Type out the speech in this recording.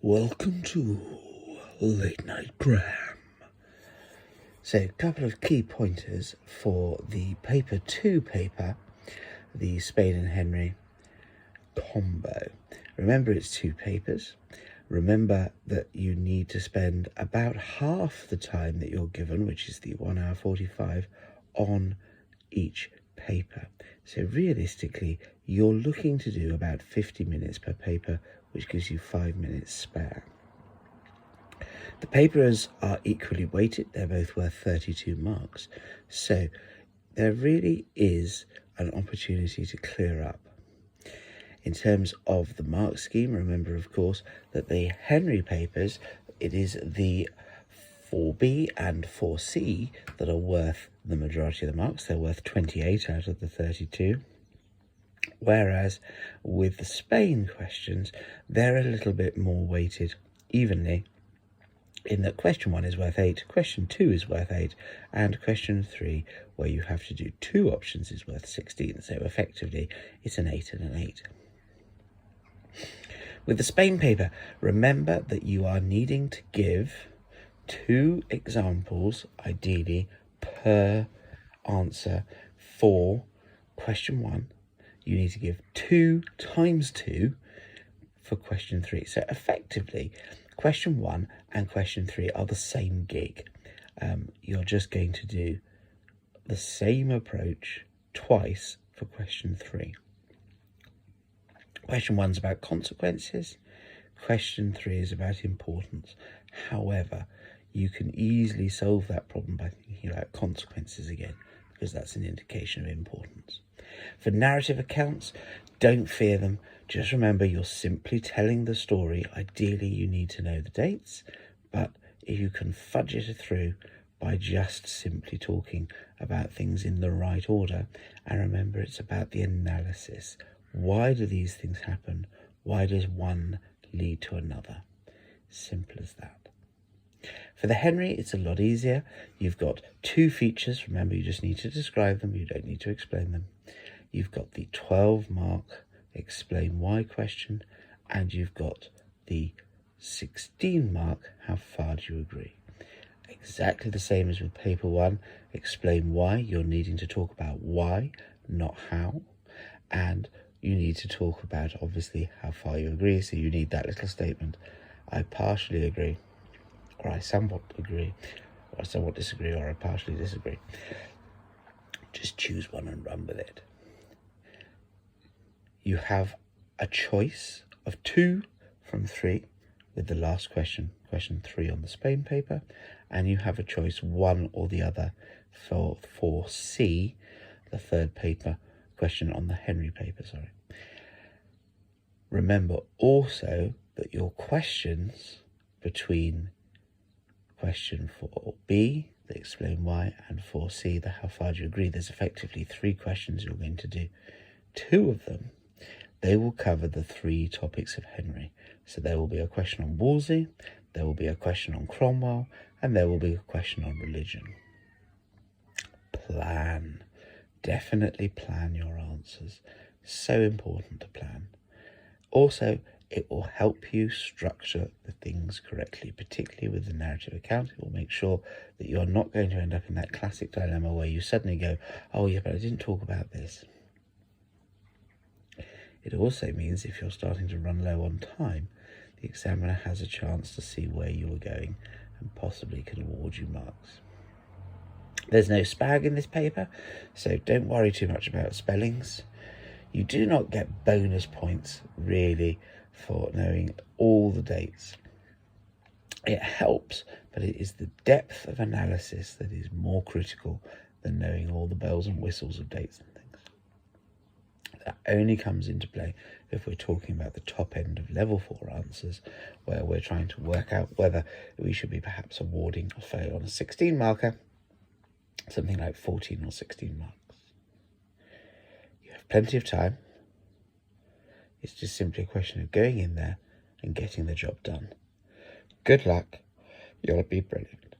Welcome to Late Night Cram. So, a couple of key pointers for the paper 2 paper, the Spain and Henry combo. Remember, it's 2 papers. Remember that you need to spend about half the time that you're given, which is the 1 hour 45, on each paper. So realistically, you're looking to do about 50 minutes per paper, which gives you 5 minutes spare. The papers are equally weighted. They're both worth 32 marks. So there really is an opportunity to clear up. In terms of the mark scheme, remember, of course, that the Henry papers, it is the 4B and 4C that are worth the majority of the marks. They're worth 28 out of the 32. Whereas with the Spain questions, they're a little bit more weighted evenly, in that question 1 is worth 8, question 2 is worth 8, and question 3, where you have to do 2 options, is worth 16. So effectively, it's an 8 and an 8. With the Spain paper, remember that you are needing to give 2 examples, ideally, per answer for question 1. You need to give 2 times 2 for question 3. So effectively, question 1 and question 3 are the same gig. You're just going to do the same approach twice for question 3. Question 1's about consequences. Question 3 is about importance. However, you can easily solve that problem by thinking about consequences again, because that's an indication of importance. For narrative accounts, don't fear them. Just remember, you're simply telling the story. Ideally, you need to know the dates, but if you can fudge it through by just simply talking about things in the right order, and remember, it's about the analysis. Why do these things happen? Why does one lead to another? Simple as that. For the Henry, it's a lot easier. You've got 2 features. Remember, you just need to describe them. You don't need to explain them. You've got the 12-mark explain why question, and you've got the 16-mark how far do you agree. Exactly the same as with paper 1. Explain why. You're needing to talk about why, not how. And you need to talk about, obviously, how far you agree. So you need that little statement. I partially agree, or I somewhat agree, or I somewhat disagree, or I partially disagree. Just choose one and run with it. You have a choice of 2 from 3 with the last question, question 3 on the Spain paper, and you have a choice 1 or the other for C, the 3rd paper, question on the Henry paper, Remember also that your questions between question 4B, the explain why, and 4C, the how far do you agree, there's effectively 3 questions you're going to do. 2 of them, they will cover the 3 topics of Henry. So there will be a question on Wolsey, there will be a question on Cromwell, and there will be a question on religion. Plan. Definitely plan your answers. So important to plan. Also, it will help you structure the things correctly, particularly with the narrative account. It will make sure that you're not going to end up in that classic dilemma where you suddenly go, oh yeah, but I didn't talk about this. It also means if you're starting to run low on time, the examiner has a chance to see where you are going and possibly can award you marks. There's no spag in this paper, so don't worry too much about spellings. You do not get bonus points, really, for knowing all the dates. It helps, but it is the depth of analysis that is more critical than knowing all the bells and whistles of dates and things. That only comes into play if we're talking about the top end of level 4 answers, where we're trying to work out whether we should be perhaps awarding a fail on a 16 marker, something like 14 or 16 marks. You have plenty of time. It's just simply a question of going in there and getting the job done. Good luck. You'll be brilliant.